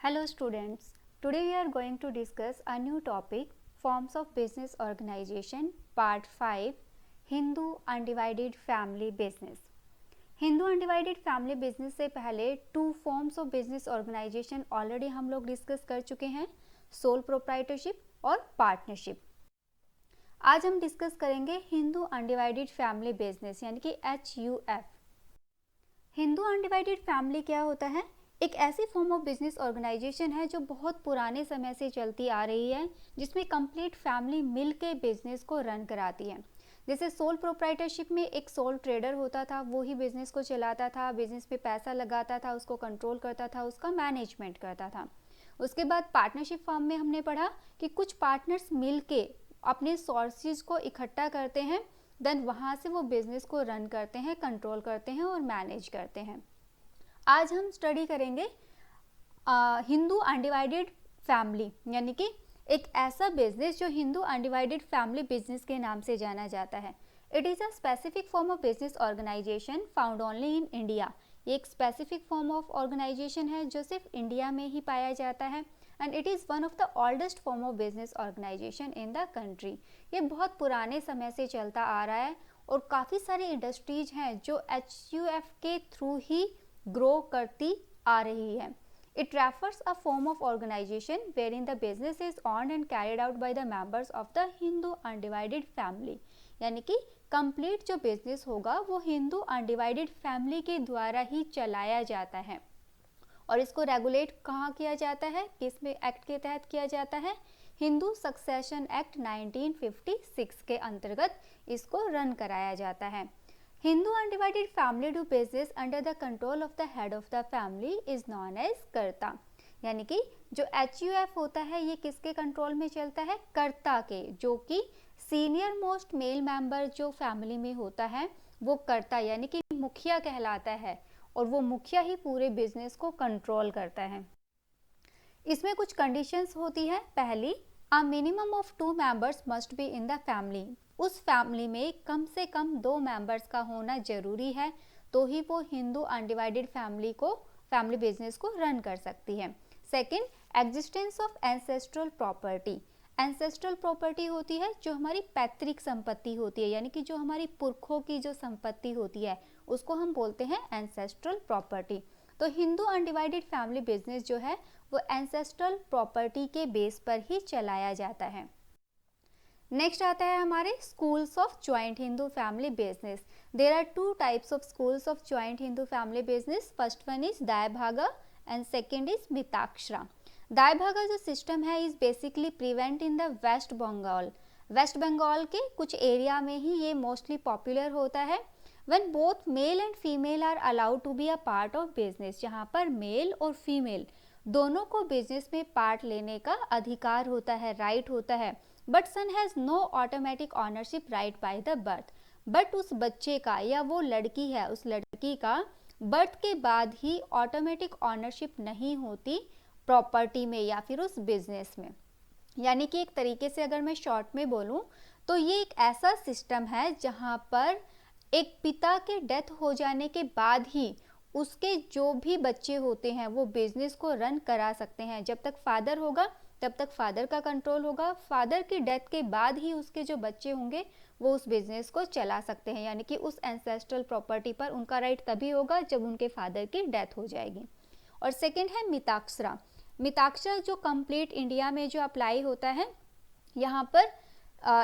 Hello students, today we are going to discuss a new topic, Forms of Business Organization, Part 5, Hindu Undivided Family Business. Hindu undivided family business से पहले two forms of business organisation already हम लोग discuss कर चुके हैं, sole proprietorship और partnership. आज हम डिस्कस करेंगे हिंदू अनडिवाइडेड फैमिली बिजनेस यानी कि HUF। हिंदू अनडिवाइडेड फैमिली क्या होता है? एक ऐसी फॉर्म ऑफ बिजनेस ऑर्गेनाइजेशन है जो बहुत पुराने समय से चलती आ रही है, जिसमें कंप्लीट फैमिली मिल के बिजनेस को रन कराती है। जैसे सोल प्रोप्राइटरशिप में एक सोल ट्रेडर होता था, वो ही बिजनेस को चलाता था, बिजनेस पे पैसा लगाता था, उसको कंट्रोल करता था, उसका मैनेजमेंट करता था। उसके बाद पार्टनरशिप फॉर्म में हमने पढ़ा कि कुछ पार्टनर्स मिल के अपने सोर्सेज को इकट्ठा करते हैं, देन वहाँ से वो बिजनेस को रन करते हैं, कंट्रोल करते हैं और मैनेज करते हैं। आज हम स्टडी करेंगे हिंदू अनडिवाइडेड फैमिली यानी कि एक ऐसा बिजनेस जो हिंदू अनडिवाइडेड फैमिली बिजनेस के नाम से जाना जाता है। It is a specific form of business organisation found only in India. ये एक स्पेसिफिक फॉर्म ऑफ ऑर्गेनाइजेशन है जो सिर्फ इंडिया में ही पाया जाता है and it is one of the oldest form of business organisation in the country. ये बहुत पुराने समय से चलता आ रहा है और काफ़ी सारी इंडस्ट्रीज हैं जो HUF के थ्रू ही ग्रो करती आ रही है। It refers a form of organization wherein the business is owned and carried out by the members of the Hindu undivided family। यानी कि कंप्लीट जो बिजनेस होगा वो हिंदू अनडिवाइडेड फैमिली के द्वारा ही चलाया जाता है। और इसको रेगुलेट कहाँ किया जाता है, किस में एक्ट के तहत किया जाता है? हिंदू सक्सेशन एक्ट 1956 के अंतर्गत इसको रन कराया जाता है। Hindu undivided family do business under the control of the head of the family is known as कर्ता। यानी कि जो HUF होता है ये किसके कंट्रोल में चलता है? कर्ता के, जो कि सीनियर मोस्ट मेल मेंबर जो फैमिली में होता है वो कर्ता यानी कि मुखिया कहलाता है और वो मुखिया ही पूरे बिजनेस को कंट्रोल करता है। इसमें कुछ कंडीशंस होती है। पहली, a minimum of 2 members must be in the family. उस फैमिली में कम से कम 2 मेंबर्स का होना जरूरी है, तो ही वो हिंदू अनडिवाइडेड फैमिली बिजनेस को रन कर सकती है। Second, existence of ancestral property. Ancestral property होती है जो हमारी पैतृक संपत्ति होती है, यानी कि जो हमारी पुरखों की जो संपत्ति होती है उसको हम बोलते हैं एंसेस्ट्रल प्रॉपर्टी। तो हिंदू अनडिवाइडेड फैमिली बिजनेस जो है वो एंसेस्ट्रल प्रॉपर्टी के बेस पर ही चलाया जाता है। नेक्स्ट आता है हमारे schools of joint Hindu family business. There are 2 types of schools of joint Hindu family business. First one is Dayabhaga and second is Mitakshara. Dayabhaga जो सिस्टम है is basically prevent in the West Bengal. West Bengal के कुछ एरिया में ही ये मोस्टली पॉपुलर होता है। When both male and female are allowed to be a part of business, जहाँ पर मेल और फीमेल दोनों को बिजनेस में पार्ट लेने का अधिकार होता है, राइट होता है, but son has no automatic ownership right by the birth. But उस बच्चे का या वो लड़की है उस लड़की का बर्थ के बाद ही ऑटोमेटिक ऑनरशिप नहीं होती प्रॉपर्टी में या फिर उस बिजनेस में। यानी कि एक तरीके से अगर मैं शॉर्ट में बोलूँ तो ये एक ऐसा सिस्टम है जहाँ पर एक पिता के डेथ हो जाने के बाद ही उसके जो भी बच्चे होते हैं वो बिजनेस को रन करा सकते हैं। जब तक फादर होगा तब तक फादर का कंट्रोल होगा, फादर की डेथ के बाद ही उसके जो बच्चे होंगे वो उस बिजनेस को चला सकते हैं। यानी कि उस एंसेस्ट्रल प्रॉपर्टी पर उनका राइट तभी होगा जब उनके फादर की डेथ हो जाएगी। और सेकेंड है मिताक्षरा। मिताक्षरा जो कंप्लीट इंडिया में जो अप्लाई होता है, यहाँ पर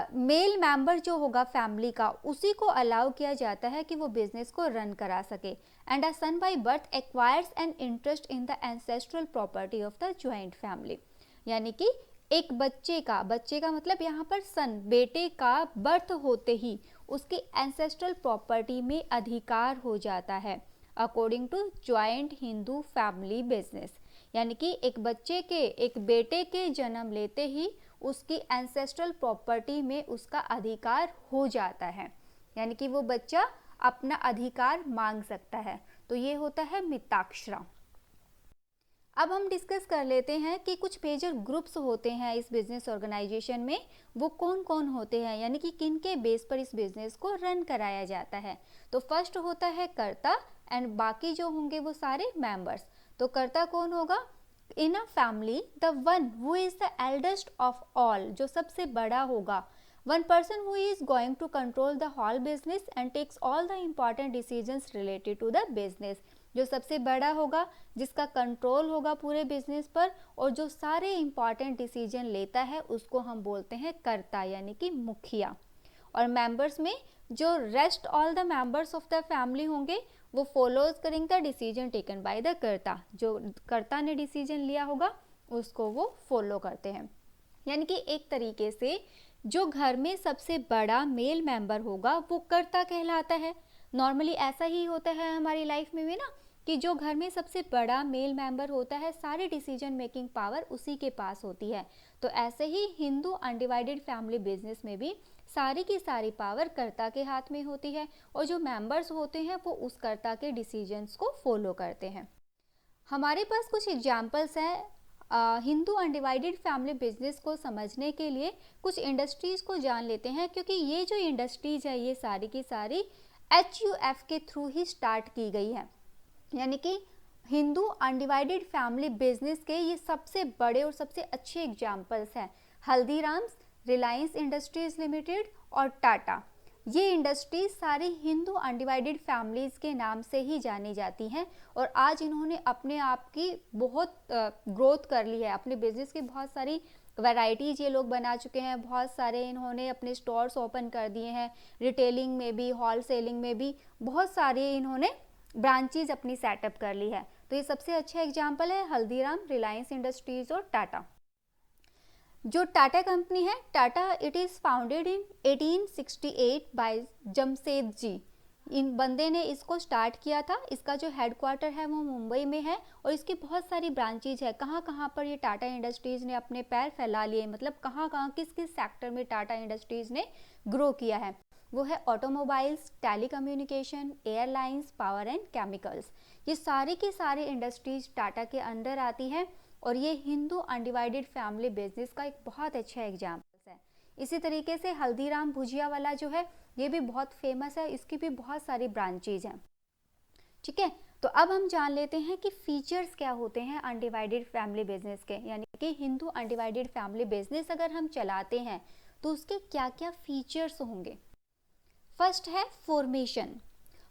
मेल मेंबर जो होगा फैमिली का उसी को अलाउ किया जाता है कि वो बिजनेस को रन करा सके। And a son by birth acquires an interest in the ancestral property of the joint family. यानी कि एक बच्चे का मतलब यहाँ पर सन, बेटे का बर्थ होते ही उसकी एंसेस्ट्रल प्रॉपर्टी में अधिकार हो जाता है according to joint Hindu family business. यानी कि एक बेटे के जन्म लेते ही उसकी एंसेस्ट्रल प्रॉपर्टी में उसका अधिकार हो जाता है, यानी कि वो बच्चा अपना अधिकार मांग सकता है। तो ये होता है मिताक्षरा। अब हम डिस्कस कर लेते हैं कि कुछ मेजर ग्रुप्स होते हैं इस बिजनेस ऑर्गेनाइजेशन में, वो कौन कौन होते हैं, यानी कि किन के बेस पर इस बिजनेस को रन कराया जाता है। तो फर्स्ट होता है कर्ता एंड बाकी जो होंगे वो सारे मेंबर्स। तो कर्ता कौन होगा? In a family the one who is the eldest of all, जो सबसे बड़ा होगा, one person who is going to control the whole business and takes all the important decisions related to the business, जो सबसे बड़ा होगा, जिसका control होगा पूरे बिजनेस पर और जो सारे इंपॉर्टेंट डिसीजन लेता है, उसको हम बोलते हैं कर्ता यानी कि मुखिया। और मेंबर्स में जो rest all the members of the family होंगे वो फॉलोज करेंगे the decision taken by the कर्ता, जो कर्ता ने डिसीजन लिया होगा उसको वो फॉलो करते हैं। यानी कि एक तरीके से जो घर में सबसे बड़ा मेल मेंबर होगा वो कर्ता कहलाता है। नॉर्मली ऐसा ही होता है हमारी लाइफ में भी ना, कि जो घर में सबसे बड़ा मेल मेंबर होता है सारी डिसीजन मेकिंग पावर उसी के पास होती है। तो ऐसे ही हिंदू अनडिवाइडेड फैमिली बिजनेस में भी सारी की सारी पावर कर्ता के हाथ में होती है और जो मेंबर्स होते हैं वो उस कर्ता के डिसीजंस को फॉलो करते हैं। हमारे पास कुछ एग्जाम्पल्स हैं हिंदू अनडिवाइडेड फैमिली बिजनेस को समझने के लिए। कुछ इंडस्ट्रीज़ को जान लेते हैं, क्योंकि ये जो इंडस्ट्रीज़ है ये सारी की सारी HUF के थ्रू ही स्टार्ट की गई है। यानी कि हिंदू अनडिवाइडेड फैमिली बिजनेस के ये सबसे बड़े और सबसे अच्छे एग्जाम्पल्स हैं हल्दीराम्स, रिलायंस इंडस्ट्रीज़ लिमिटेड और टाटा। ये इंडस्ट्रीज सारी हिंदू अनडिवाइडेड फैमिलीज़ के नाम से ही जानी जाती हैं और आज इन्होंने अपने आप की बहुत ग्रोथ कर ली है। अपने बिजनेस की बहुत सारी वैरायटीज़ ये लोग बना चुके हैं, बहुत सारे इन्होंने अपने स्टोर्स ओपन कर दिए हैं, रिटेलिंग में भी, होल सेलिंग में भी बहुत सारी इन्होंने ब्रांचेज अपनी सेटअप कर ली है। तो ये सबसे अच्छा एग्जाम्पल है हल्दीराम, रिलायंस इंडस्ट्रीज़ और टाटा। जो टाटा कंपनी है, Tata it is founded in 1868 by Jamshedji. इन बंदे ने इसको स्टार्ट किया था। इसका जो हेडक्वार्टर है वो मुंबई में है और इसकी बहुत सारी ब्रांचेज है। कहाँ कहाँ पर ये टाटा इंडस्ट्रीज़ ने अपने पैर फैला लिए, मतलब कहाँ कहाँ किस किस सेक्टर में टाटा इंडस्ट्रीज़ ने ग्रो किया है, वो है automobiles, telecommunication, airlines, power and chemicals. ये सारी की सारी इंडस्ट्रीज टाटा के अंडर आती है और ये हिंदू अनडिवाइडेड फैमिली बिजनेस का एक बहुत अच्छा एग्जाम्पल है। इसी तरीके से हल्दीराम भुजिया वाला जो है ये भी बहुत फेमस है, इसकी भी बहुत सारी ब्रांचेज हैं। ठीक है, तो अब हम जान लेते हैं कि फीचर्स क्या होते हैं अनडिवाइडेड फैमिली बिजनेस के। यानी कि हिंदू अनडिवाइडेड फैमिली बिजनेस अगर हम चलाते हैं तो उसके क्या क्या फीचर्स होंगे। फर्स्ट है formation.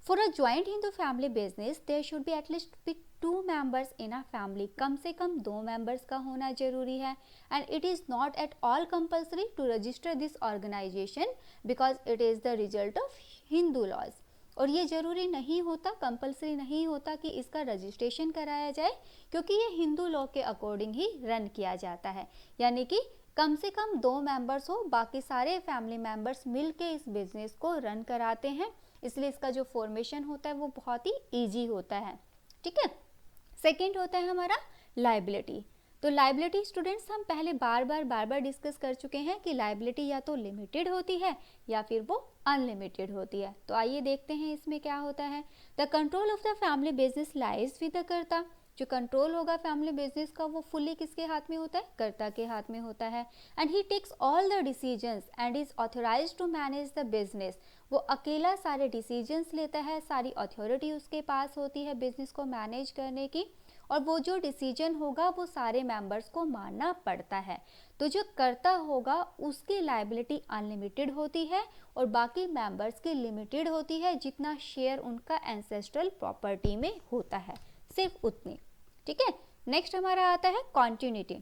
For a joint Hindu family business there should be at least be 2 members in a family. कम से कम 2 मेंबर्स का होना जरूरी है। And it is not at all compulsory to register this organisation because it is the result of Hindu laws. और ये ज़रूरी नहीं होता, कंपल्सरी नहीं होता कि इसका रजिस्ट्रेशन कराया जाए, क्योंकि ये हिंदू लॉ के अकॉर्डिंग ही रन किया जाता है। यानी कि कम से कम 2 मेंबर्स हो, बाकी सारे फैमिली मेंबर्स मिलके इस बिजनेस को रन कराते हैं, इसलिए इसका जो फॉर्मेशन होता है वो बहुत ही ईजी होता है। ठीक है, सेकेंड होता है हमारा लायबिलिटी। तो लायबिलिटी स्टूडेंट्स हम पहले बार बार डिस्कस कर चुके हैं कि लायबिलिटी या तो लिमिटेड होती है या फिर वो अनलिमिटेड होती है। तो आइए देखते हैं इसमें क्या होता है। The control of the family business lies with the कर्ता। जो कंट्रोल होगा फैमिली बिजनेस का वो फुल्ली किसके हाथ में होता है, कर्ता के हाथ में होता है। And he takes all the decisions and is authorised to manage the business. वो अकेला सारे डिसीजंस लेता है, सारी अथॉरिटी उसके पास होती है बिजनेस को मैनेज करने की, और वो जो डिसीजन होगा वो सारे मेंबर्स को मानना पड़ता है। तो जो कर्ता होगा उसकी लायबिलिटी अनलिमिटेड होती है और बाकी मेंबर्स की लिमिटेड होती है, जितना शेयर उनका एंसेस्ट्रल प्रॉपर्टी में होता है सिर्फ उतनी। ठीक है, नेक्स्ट हमारा आता है कॉन्टिन्यूटी।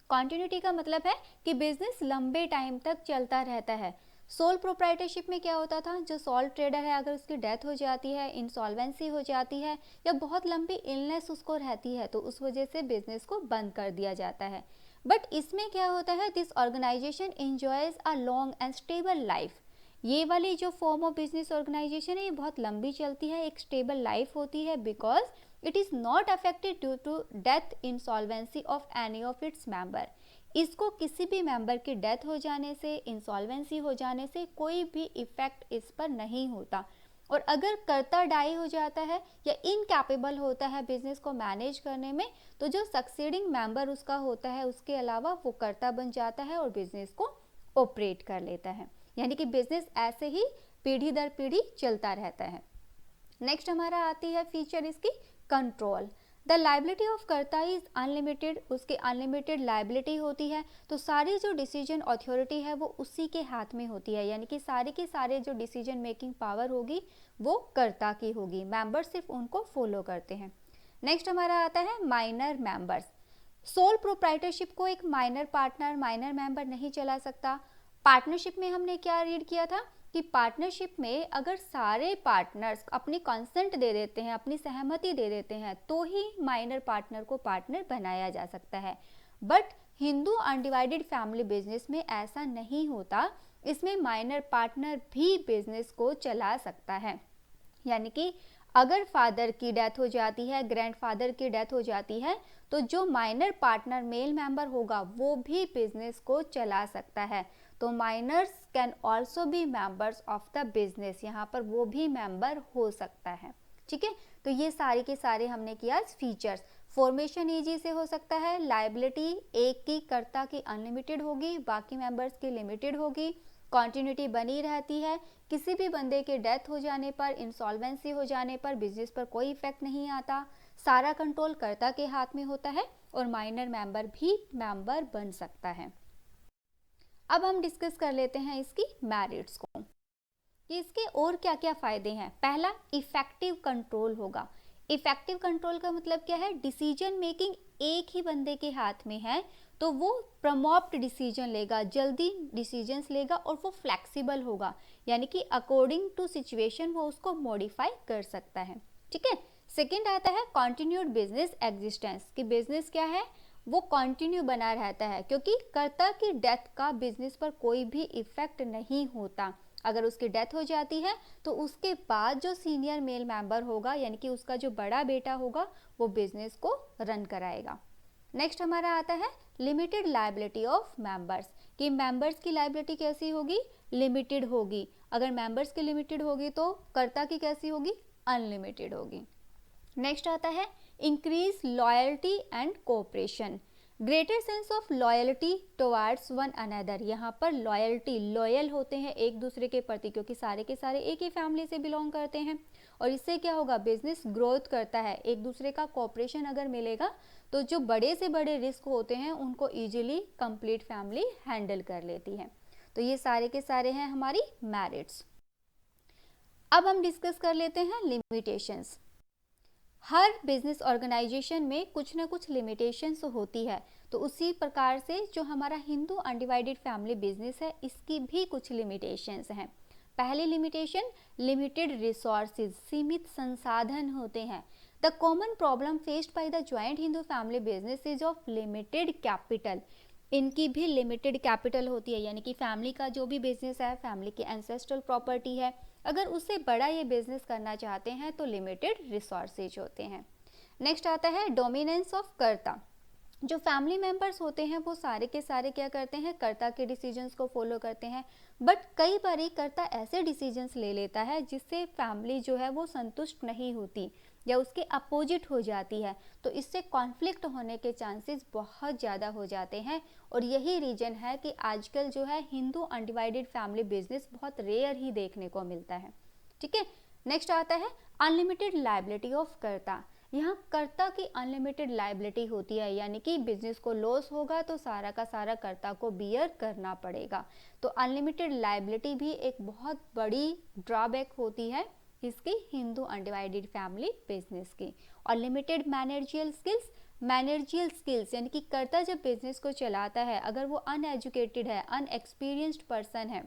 कॉन्टिन्यूटी का मतलब है कि बिजनेस लंबे टाइम तक चलता रहता है। सोल प्रोप्राइटरशिप में क्या होता था, जो सोल ट्रेडर है अगर उसकी डेथ हो जाती है, इंसॉल्वेंसी हो जाती है या बहुत लंबी इलनेस उसको रहती है तो उस वजह से बिजनेस को बंद कर दिया जाता है। बट इसमें क्या होता है, this organisation enjoys a long and stable life. ये वाली जो फॉर्म ऑफ बिजनेस ऑर्गेनाइजेशन है ये बहुत लंबी चलती है, एक स्टेबल लाइफ होती है, because it is not affected due to death, insolvency of any of its member. इसको किसी भी मेंबर की डेथ हो जाने से, इंसॉल्वेंसी हो जाने से कोई भी इफेक्ट इस पर नहीं होता। और अगर कर्ता डाई हो जाता है या इनकैपेबल होता है बिजनेस को मैनेज करने में, तो जो सक्सीडिंग मेंबर उसका होता है उसके अलावा वो कर्ता बन जाता है और बिजनेस को ऑपरेट कर लेता है। यानी कि बिजनेस ऐसे ही पीढ़ी दर पीढ़ी चलता रहता है। नेक्स्ट हमारा आती है फीचर इसकी कंट्रोल। द लाइबिलिटी ऑफ कर्ता इज अनलिमिटेड, उसकी अनलिमिटेड लाइबिलिटी होती है। तो सारी जो डिसीजन अथॉरिटी है वो उसी के हाथ में होती है, यानी कि सारे के सारे जो डिसीजन मेकिंग पावर होगी वो कर्ता की होगी, मेंबर सिर्फ उनको फॉलो करते हैं। नेक्स्ट हमारा आता है माइनर मेंबर्स। सोल प्रोप्राइटरशिप को एक माइनर पार्टनर, माइनर मेंबर नहीं चला सकता। पार्टनरशिप में हमने क्या रीड किया था कि पार्टनरशिप में अगर सारे पार्टनर्स अपनी कंसेंट दे देते हैं, अपनी सहमति दे देते हैं, तो ही माइनर पार्टनर को पार्टनर बनाया जा सकता है। But Hindu undivided family business में ऐसा नहीं होता, इसमें माइनर पार्टनर भी बिजनेस को चला सकता है। यानी कि अगर फादर की डेथ हो जाती है, ग्रैंडफादर की डेथ हो जाती है, तो जो माइनर पार्टनर मेल मेंबर होगा वो भी बिजनेस को चला सकता है। तो minors can also be members of the business, यहाँ पर वो भी मेंबर हो सकता है। ठीक है, तो ये सारे के सारे हमने किया फीचर्स। फॉर्मेशन ईजी से हो सकता है, लाइबिलिटी एक की कर्ता की अनलिमिटेड होगी, बाकी मेंबर्स की लिमिटेड होगी, कॉन्टिन्यूटी बनी रहती है, किसी भी बंदे के डेथ हो जाने पर, इंसॉल्वेंसी हो जाने पर बिजनेस पर कोई इफेक्ट नहीं आता, सारा कंट्रोल कर्ता के हाथ में होता है और माइनर मेंबर भी मेंबर बन सकता है। अब हम डिस्कस कर लेते हैं इसकी मेरिट्स को कि इसके और क्या क्या फायदे हैं। पहला, इफेक्टिव कंट्रोल होगा। इफेक्टिव कंट्रोल का मतलब क्या है, डिसीजन मेकिंग एक ही बंदे के हाथ में है तो वो प्रमोप्ट डिसीजन लेगा, जल्दी डिसीजंस लेगा और वो फ्लेक्सिबल होगा, यानी कि अकॉर्डिंग टू सिचुएशन वो उसको मॉडिफाई कर सकता है। ठीक है। सेकंड आता है कंटिन्यूड बिजनेस एग्जिस्टेंस, कि बिजनेस क्या है, वो कंटिन्यू बना रहता है, क्योंकि कर्ता की डेथ का बिजनेस पर कोई भी इफेक्ट नहीं होता। अगर उसकी डेथ हो जाती है तो उसके बाद जो सीनियर मेल मेंबर होगा, यानी कि उसका जो बड़ा बेटा होगा, वो बिजनेस को रन कराएगा। नेक्स्ट हमारा आता है लिमिटेड लायबिलिटी ऑफ मेंबर्स, कि मेंबर्स की लायबिलिटी कैसी होगी, लिमिटेड होगी। अगर मेंबर्स की लिमिटेड होगी तो कर्ता की कैसी होगी, अनलिमिटेड होगी। नेक्स्ट आता है increase loyalty and cooperation, greater sense of loyalty towards one another. यहाँ पर लॉयल्टी, लॉयल होते हैं एक दूसरे के प्रति, क्योंकि सारे के सारे एक ही फैमिली से बिलोंग करते हैं, और इससे क्या होगा, बिजनेस ग्रोथ करता है। एक दूसरे का कोऑपरेशन अगर मिलेगा तो जो बड़े से बड़े रिस्क होते हैं उनको इजीली कंप्लीट फैमिली हैंडल कर लेती है। तो ये सारे के सारे हैं हमारी मेरिट्स। अब हम डिस्कस कर लेते हैं लिमिटेशंस। हर बिजनेस ऑर्गेनाइजेशन में कुछ ना कुछ लिमिटेशंस होती है, तो उसी प्रकार से जो हमारा हिंदू अनडिवाइडेड फैमिली बिजनेस है, इसकी भी कुछ लिमिटेशंस हैं। पहली लिमिटेशन, लिमिटेड रिसोर्सेज, सीमित संसाधन होते हैं। The common problem faced by the joint Hindu family business is of limited capital, इनकी भी लिमिटेड कैपिटल होती है, यानी कि फैमिली का जो भी बिजनेस है, फैमिली की एंसेस्ट्रल प्रॉपर्टी है, अगर उससे बड़ा ये बिजनेस करना चाहते हैं तो लिमिटेड रिसोर्सेज होते हैं। नेक्स्ट आता है डोमिनेंस ऑफ कर्ता, जो फैमिली मेंबर्स होते हैं वो सारे के सारे क्या करते हैं, कर्ता के डिसीजंस को फॉलो करते हैं, बट कई बार कर्ता ऐसे डिसीजंस ले लेता है जिससे फैमिली जो है वो संतुष्ट नहीं होती या उसके अपोजिट हो जाती है, तो इससे कॉन्फ्लिक्ट होने के चांसेस बहुत ज़्यादा हो जाते हैं, और यही रीजन है कि आजकल जो है हिंदू अनडिवाइडेड फैमिली बिजनेस बहुत रेयर ही देखने को मिलता है। ठीक है। नेक्स्ट आता है अनलिमिटेड लायबिलिटी ऑफ कर्ता, यहाँ कर्ता की अनलिमिटेड लायबिलिटी होती है, यानी कि बिजनेस को लॉस होगा तो सारा का सारा कर्ता को बियर करना पड़ेगा। तो अनलिमिटेड लायबिलिटी भी एक बहुत बड़ी ड्रॉबैक होती है इसकी हिंदू अनडिवाइडेड फैमिली बिजनेस की। और limited managerial skills, managerial skills यानी कि कर्ता जब बिजनेस को चलाता है, अगर वो अनएजुकेटेड है, अनएक्सपीरियंस्ड पर्सन है,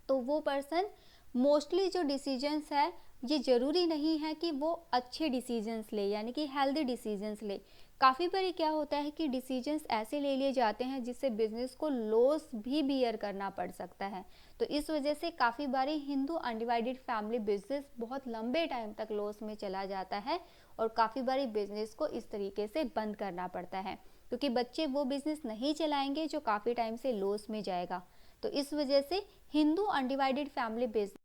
तो वो पर्सन मोस्टली जो डिसीजंस है, ये ज़रूरी नहीं है कि वो अच्छे डिसीजंस ले, यानी कि हेल्दी डिसीजंस ले। काफ़ी बार क्या होता है कि डिसीजंस ऐसे ले लिए जाते हैं जिससे बिजनेस को लॉस भी बियर करना पड़ सकता है। तो इस वजह से काफ़ी बार हिंदू अनडिवाइडेड फैमिली बिजनेस बहुत लंबे टाइम तक लॉस में चला जाता है, और काफ़ी बार बिजनेस को इस तरीके से बंद करना पड़ता है, क्योंकि बच्चे वो बिजनेस नहीं चलाएंगे जो काफ़ी टाइम से लॉस में जाएगा। तो इस वजह से हिंदू अनडिवाइडेड फैमिली बिजनेस